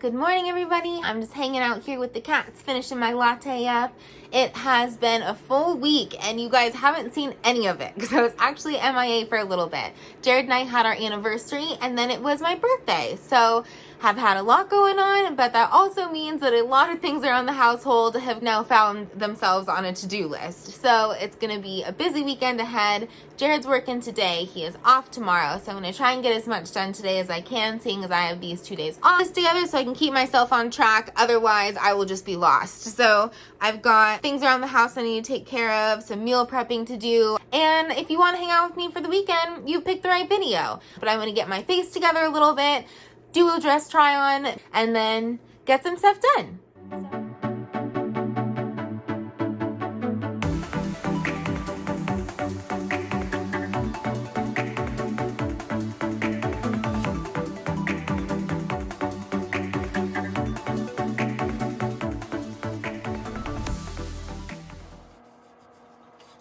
Good morning, everybody. I'm just hanging out here with the cats, finishing my latte up. It has been a full week, and you guys haven't seen any of it because I was actually MIA for a little bit. Jared and I had our anniversary, and then it was my birthday. So have had a lot going on, but that also means that a lot of things around the household have now found themselves on a to-do list. So it's going to be a busy weekend ahead. Jared's working today. He is off tomorrow, so I'm going to try and get as much done today as I can, seeing as I have these 2 days off together so I can keep myself on track. Otherwise, I will just be lost. So I've got things around the house I need to take care of, some meal prepping to do, and if you want to hang out with me for the weekend, you picked the right video. But I'm going to get my face together a little bit, do a dress try on, and then get some stuff done.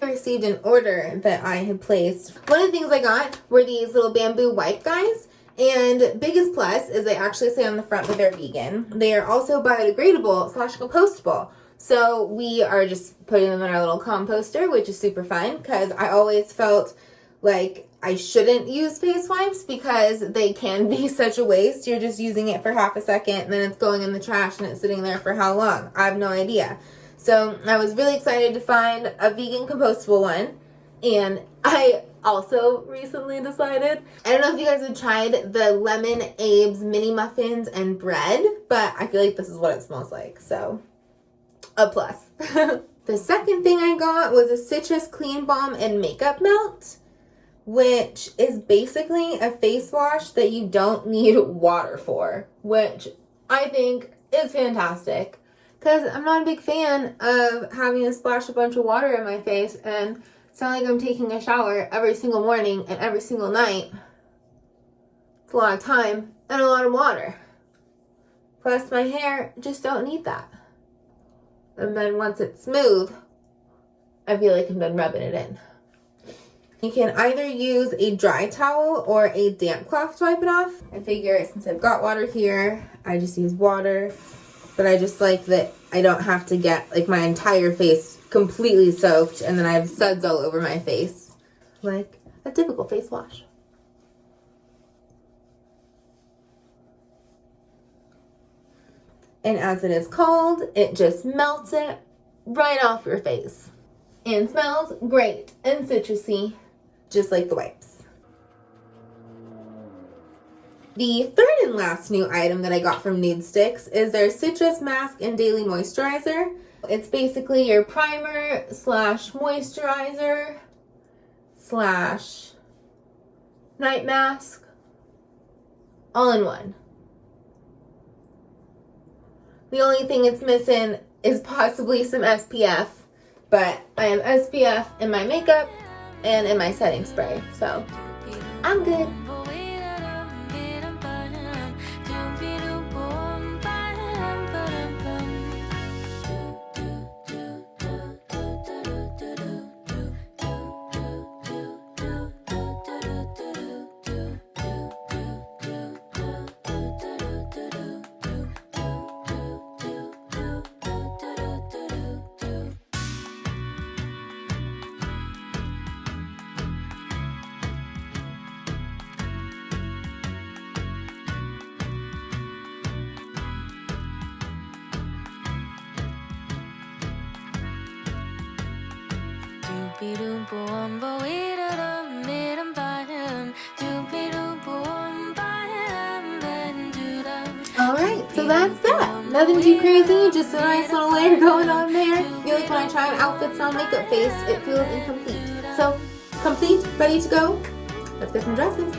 I received an order that I had placed. One of the things I got were these little bamboo wipe guys. And biggest plus is they actually say on the front that they're vegan. They are also biodegradable / compostable. So we are just putting them in our little composter, which is super fun because I always felt like I shouldn't use face wipes because they can be such a waste. You're just using it for half a second and then it's going in the trash and it's sitting there for how long? I have no idea. So I was really excited to find a vegan compostable one. And I also recently decided, I don't know if you guys have tried the Lemon Abe's mini muffins and bread, but I feel like this is what it smells like, so a plus. The second thing I got was a citrus clean balm and makeup melt, which is basically a face wash that you don't need water for, which I think is fantastic because I'm not a big fan of having to splash a bunch of water in my face and sound like I'm taking a shower every single morning and every single night. It's a lot of time and a lot of water. Plus my hair just don't need that. And then once it's smooth, I feel like I'm done rubbing it in. You can either use a dry towel or a damp cloth to wipe it off. I figure since I've got water here, I just use water. But I just like that I don't have to get like my entire face completely soaked and then I have suds all over my face. Like a typical face wash. And as it is called, it just melts it right off your face. And smells great and citrusy, just like the wipes. The third and last new item that I got from Nudestix is their Citrus Mask and Daily Moisturizer. It's basically your primer / moisturizer / night mask all in one. The only thing it's missing is possibly some SPF, but I have SPF in my makeup and in my setting spray, so I'm good. Alright, so that's that. Nothing too crazy, just a nice little layer going on there. I feel like when I try on outfits on makeup face, it feels incomplete. So, complete, ready to go. Let's get some dresses.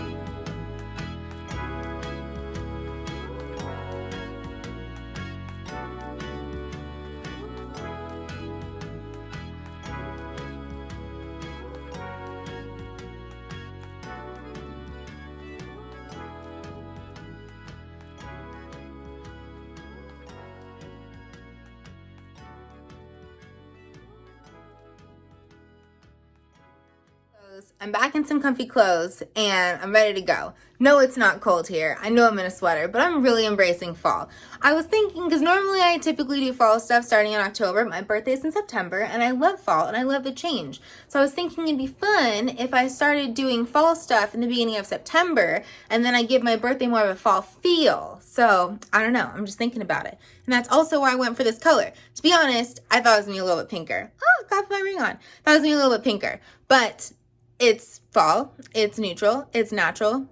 I'm back in some comfy clothes and I'm ready to go. No, it's not cold here. I know I'm in a sweater, but I'm really embracing fall. I was thinking, because normally I typically do fall stuff starting in October. My birthday's in September, and I love fall, and I love the change. So I was thinking it'd be fun if I started doing fall stuff in the beginning of September, and then I give my birthday more of a fall feel. So, I don't know. I'm just thinking about it. And that's also why I went for this color. To be honest, I thought it was going to be a little bit pinker. Oh, got my ring on. Thought it was going to be a little bit pinker. But it's fall, it's neutral, it's natural,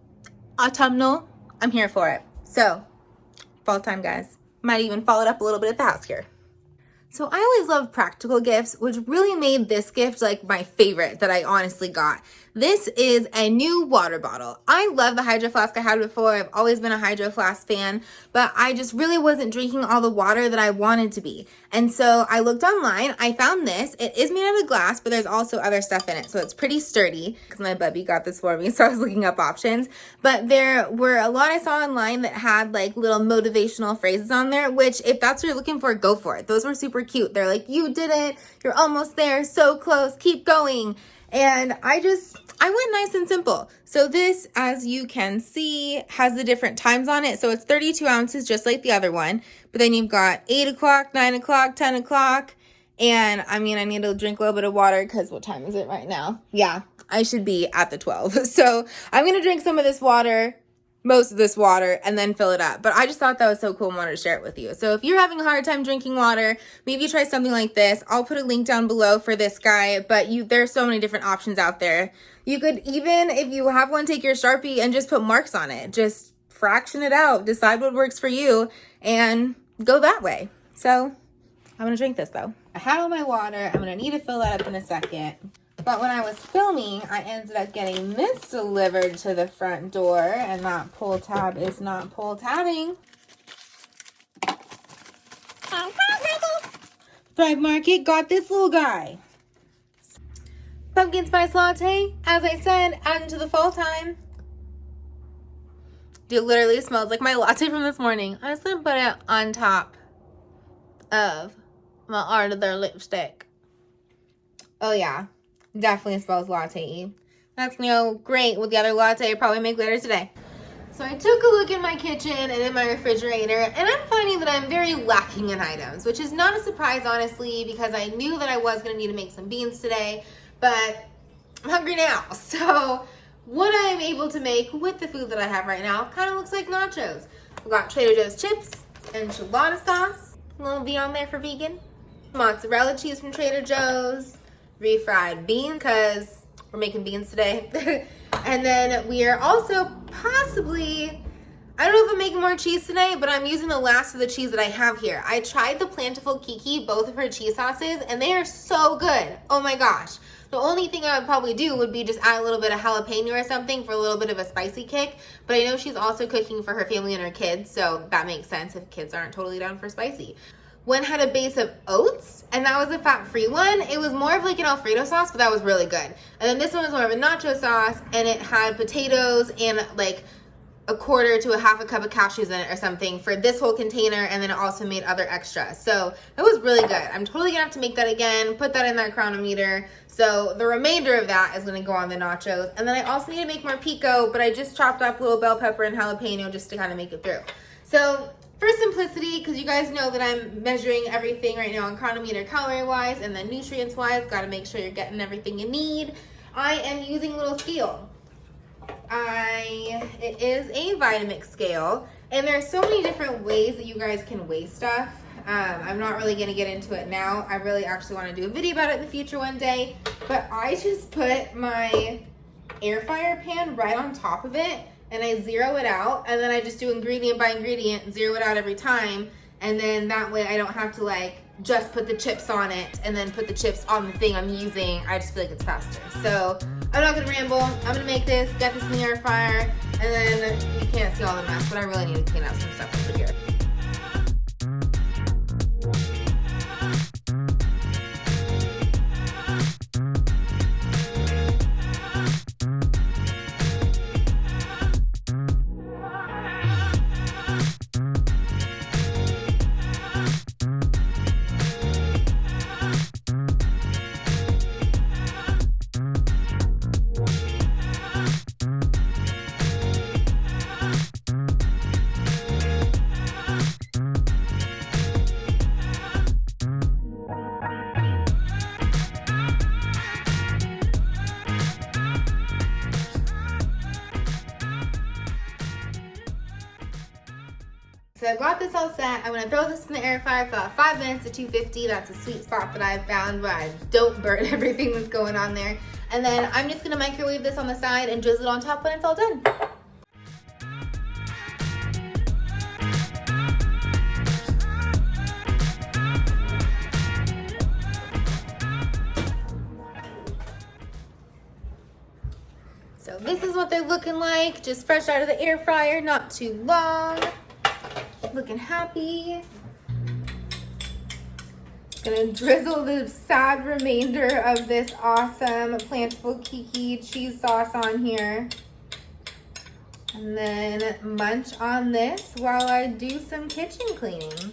autumnal. I'm here for it. So, fall time, guys. Might even follow it up a little bit at the house here. So I always love practical gifts, which really made this gift like my favorite that I honestly got. This is a new water bottle. I love the Hydro Flask I had before. I've always been a Hydro Flask fan, but I just really wasn't drinking all the water that I wanted to be. And so I looked online. I found this. It is made out of glass, but there's also other stuff in it. So it's pretty sturdy because my bubby got this for me. So I was looking up options, but there were a lot I saw online that had like little motivational phrases on there, which if that's what you're looking for, go for it. Those were super cute. They're like, you did it. You're almost there. So close. Keep going. And I went nice and simple. So this, as you can see, has the different times on it. So it's 32 ounces, just like the other one. But then you've got 8 o'clock, 9 o'clock, 10 o'clock. And I mean, I need to drink a little bit of water because what time is it right now? Yeah, I should be at the 12. So I'm going to drink some of this water, most of this water, and then fill it up. But I just thought that was so cool and wanted to share it with you. So if you're having a hard time drinking water, maybe try something like this. I'll put a link down below for this guy, but there's so many different options out there. You could even, if you have one, take your Sharpie and just put marks on it. Just fraction it out, decide what works for you, and go that way. So I'm gonna drink this though. I have all my water. I'm gonna need to fill that up in a second. But when I was filming, I ended up getting this delivered to the front door, and that pull tab is not pull tabbing. Thrive Market got this little guy. Pumpkin spice latte, as I said, add into the fall time. It literally smells like my latte from this morning. I just gonna put it on top of my Art of Their lipstick. Oh yeah. Definitely smells latte-y. That's gonna go great with the other latte I probably make later today. So I took a look in my kitchen and in my refrigerator, and I'm finding that I'm very lacking in items, which is not a surprise, honestly, because I knew that I was gonna need to make some beans today, but I'm hungry now. So what I'm able to make with the food that I have right now kind of looks like nachos. I've got Trader Joe's chips, enchilada sauce, a little V on there for vegan, mozzarella cheese from Trader Joe's, refried bean because we're making beans today. And then we are also possibly, I don't know if I'm making more cheese today, but I'm using the last of the cheese that I have here. I tried the Plantiful Kiki, both of her cheese sauces, and they are so good. Oh my gosh. The only thing I would probably do would be just add a little bit of jalapeno or something for a little bit of a spicy kick. But I know she's also cooking for her family and her kids, so that makes sense if kids aren't totally down for spicy. One had a base of oats, and that was a fat-free one. It was more of like an Alfredo sauce, but that was really good. And then this one was more of a nacho sauce, and it had potatoes and like a quarter to a half a cup of cashews in it or something for this whole container, and then it also made other extras. So it was really good. I'm totally gonna have to make that again, put that in that chronometer. So the remainder of that is gonna go on the nachos. And then I also need to make more pico, but I just chopped up a little bell pepper and jalapeno just to kind of make it through. So for simplicity, because you guys know that I'm measuring everything right now on chronometer calorie-wise and then nutrients-wise, got to make sure you're getting everything you need. I am using a little scale. It is a Vitamix scale, and there are so many different ways that you guys can weigh stuff. I'm not really going to get into it now. I really actually want to do a video about it in the future one day, but I just put my air fryer pan right on top of it, and I zero it out, and then I just do ingredient by ingredient, zero it out every time, and then that way I don't have to like just put the chips on it and then put the chips on the thing I'm using. I just feel like it's faster. So I'm not gonna ramble. I'm gonna make this, get this in the air fryer, and then you can't see all the mess, but I really need to clean up some stuff over here. So I got this all set. I'm gonna throw this in the air fryer for about 5 minutes at 250. That's a sweet spot that I've found where I don't burn everything that's going on there. And then I'm just gonna microwave this on the side and drizzle it on top when it's all done. So this is what they're looking like, just fresh out of the air fryer, not too long. Looking happy. Gonna drizzle the sad remainder of this awesome Plantiful Kiki cheese sauce on here. And then munch on this while I do some kitchen cleaning.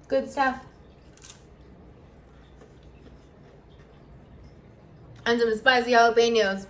Good stuff. And some spicy jalapenos.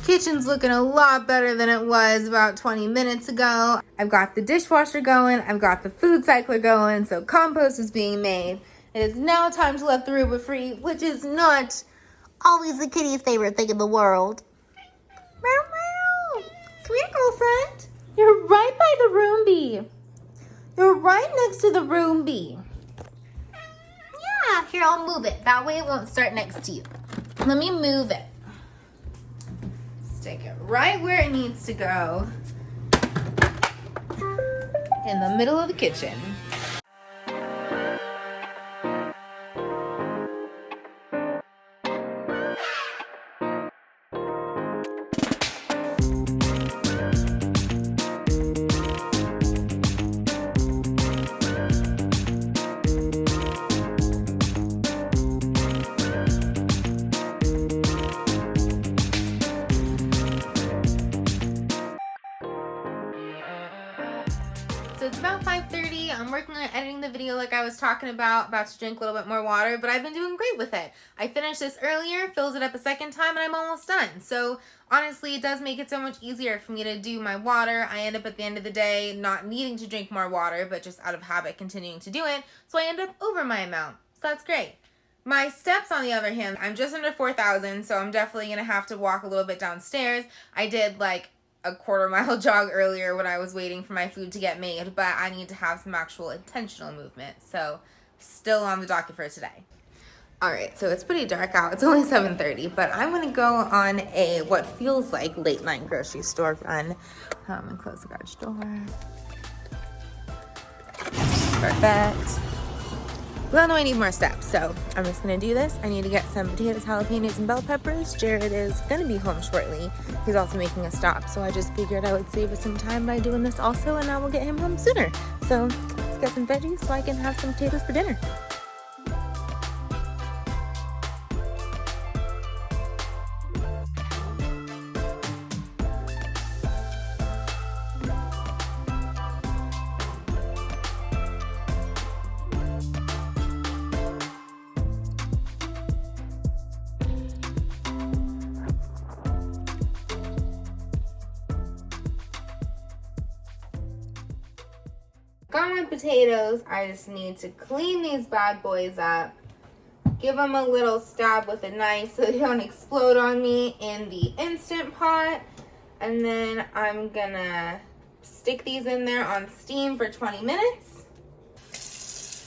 Kitchen's looking a lot better than it was about 20 minutes ago. I've got the dishwasher going, I've got the food cycler going, so compost is being made. It is now time to let the Roomba free, which is not always the kitty's favorite thing in the world. Meow meow! Come here, girlfriend. You're right by the Roomba. You're right next to the Roomba. Yeah, here, I'll move it. That way it won't start next to you. Let me move it. Stick it right where it needs to go. In the middle of the kitchen. So it's about 5:30. I'm working on editing the video like I was talking about to drink a little bit more water, but I've been doing great with it. I finished this earlier, fills it up a second time, and I'm almost done. So honestly, it does make it so much easier for me to do my water. I end up at the end of the day not needing to drink more water, but just out of habit continuing to do it. So I end up over my amount. So that's great. My steps, on the other hand, I'm just under 4,000, so I'm definitely going to have to walk a little bit downstairs. I did like a quarter-mile jog earlier when I was waiting for my food to get made, but I need to have some actual intentional movement, so still on the docket for today. All right, so it's pretty dark out. It's only 7:30, but I'm gonna go on a what feels like late night grocery store run. And close the garage door. Perfect. We all know I need more steps, so I'm just gonna do this. I need to get some potatoes, jalapenos, and bell peppers. Jared is gonna be home shortly. He's also making a stop, so I just figured I would save us some time by doing this also, and I will get him home sooner. So get some veggies so I can have some potatoes for dinner. Got my potatoes. I just need to clean these bad boys up. Give them a little stab with a knife so they don't explode on me in the Instant Pot. And then I'm gonna stick these in there on steam for 20 minutes.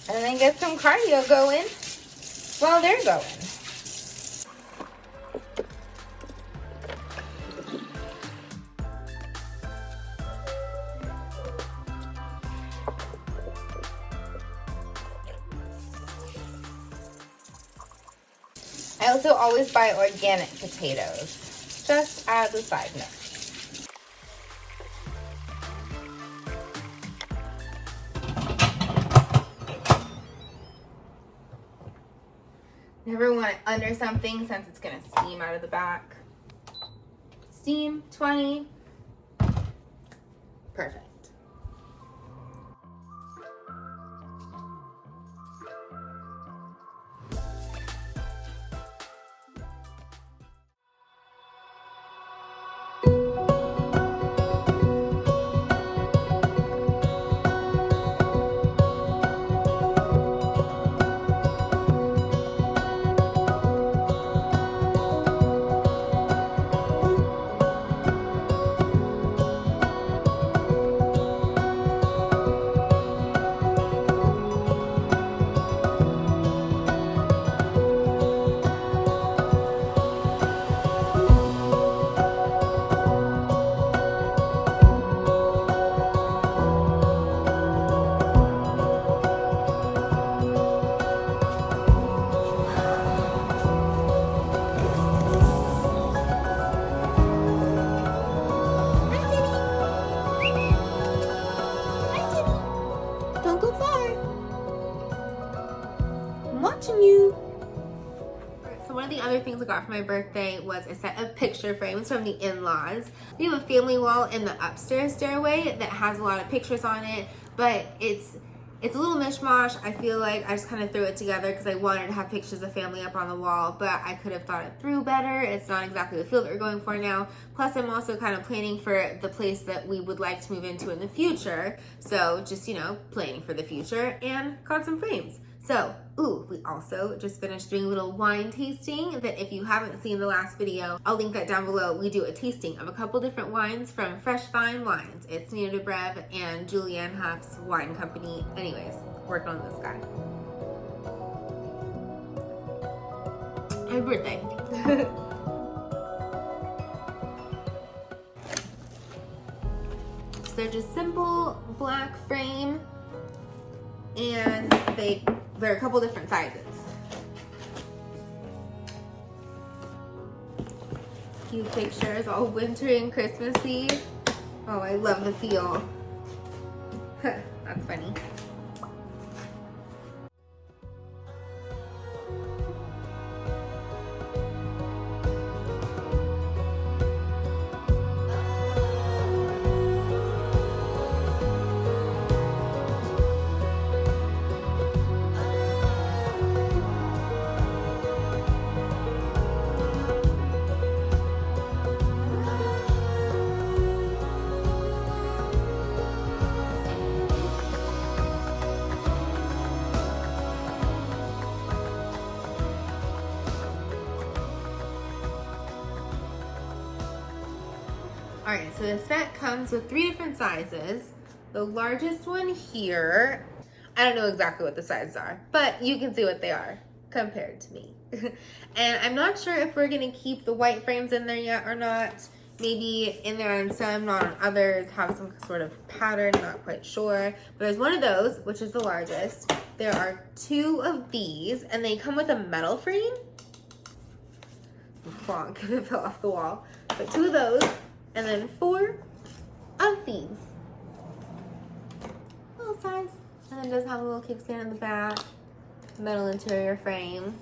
And then get some cardio going while they're going. I also always buy organic potatoes, just as a side note. Never want it under something since it's gonna steam out of the back. Steam, 20. Perfect. So one of the other things I got for my birthday was a set of picture frames from the in-laws. We have a family wall in the upstairs stairway that has a lot of pictures on it, but it's a little mishmash. I feel like I just kind of threw it together because I wanted to have pictures of family up on the wall, but I could have thought it through better. It's not exactly the feel that we're going for now. Plus, I'm also kind of planning for the place that we would like to move into in the future. So just, you know, planning for the future, and got some frames. So, we also just finished doing a little wine tasting that if you haven't seen the last video, I'll link that down below. We do a tasting of a couple different wines from Fresh Fine Wines. It's Nudestix and Julianne Huff's wine company. Anyways, working on this guy. Happy birthday. So they're just simple black frame, and they're a couple different sizes. Cute pictures, all wintry and Christmassy. Oh, I love the feel. That's funny. Alright, so the set comes with 3 different sizes. The largest one here, I don't know exactly what the sizes are, but you can see what they are compared to me. And I'm not sure if we're going to keep the white frames in there yet or not. Maybe in there on some, not on others, have some sort of pattern, not quite sure. But there's one of those, which is the largest. There are 2 of these, and they come with a metal frame. Plonk, it fell off the wall. But 2 of those. And then 4 of these. Little size. And it does have a little kickstand in the back, metal interior frame.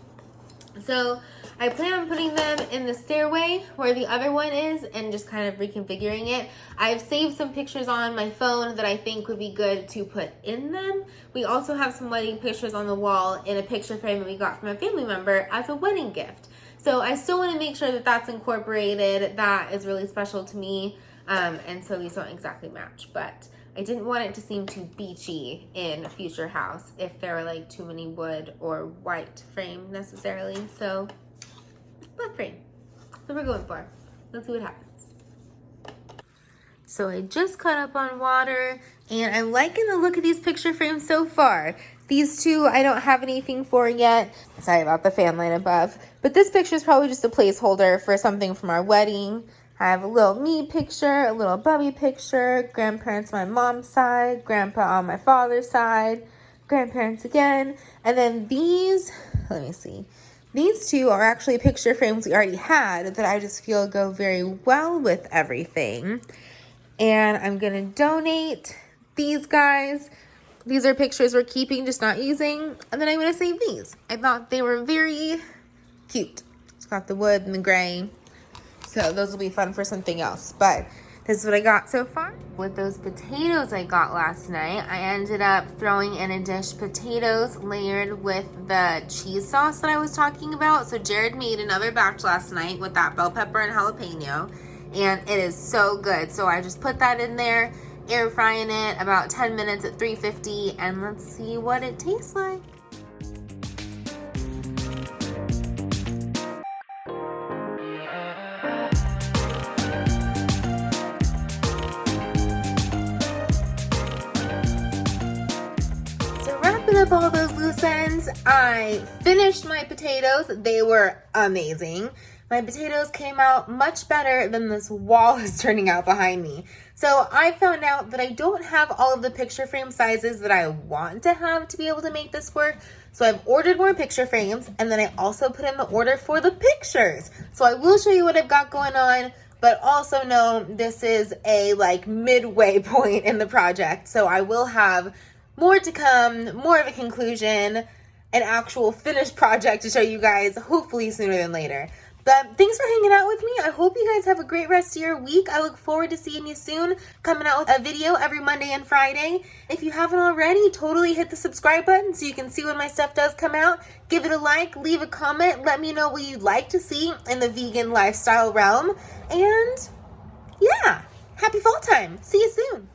So I plan on putting them in the stairway where the other one is and just kind of reconfiguring it. I've saved some pictures on my phone that I think would be good to put in them. We also have some wedding pictures on the wall in a picture frame that we got from a family member as a wedding gift. So I still want to make sure that that's incorporated. That is really special to me. And so these don't exactly match, but I didn't want it to seem too beachy in a future house if there were like too many wood or white frame necessarily. So black frame. That's what we're going for. Let's see what happens. So I just caught up on water and I'm liking the look of these picture frames so far. These two I don't have anything for yet. Sorry about the fan line above. But this picture is probably just a placeholder for something from our wedding. I have a little me picture, a little Bubby picture, grandparents on my mom's side, grandpa on my father's side, grandparents again. And then these, let me see. These two are actually picture frames we already had that I just feel go very well with everything. And I'm going to donate these guys. These are pictures we're keeping, just not using. And then I'm going to save these. I thought they were very cute. It's got the wood and the gray. So those will be fun for something else. But this is what I got so far. With those potatoes I got last night, I ended up throwing in a dish potatoes layered with the cheese sauce that I was talking about. So Jared made another batch last night with that bell pepper and jalapeno. And it is so good. So I just put that in there, air frying it about 10 minutes at 350. And let's see what it tastes like. Up all those loose ends, I finished my potatoes. They were amazing. My potatoes came out much better than this wall is turning out behind me. So I found out that I don't have all of the picture frame sizes that I want to have to be able to make this work. So I've ordered more picture frames, and then I also put in the order for the pictures. So I will show you what I've got going on, but also know this is a like midway point in the project. So I will have more to come, more of a conclusion, an actual finished project to show you guys hopefully sooner than later. But thanks for hanging out with me. I hope you guys have a great rest of your week. I look forward to seeing you soon, coming out with a video every Monday and Friday. If you haven't already, totally hit the subscribe button so you can see when my stuff does come out. Give it a like, leave a comment, let me know what you'd like to see in the vegan lifestyle realm. And yeah, happy fall time. See you soon.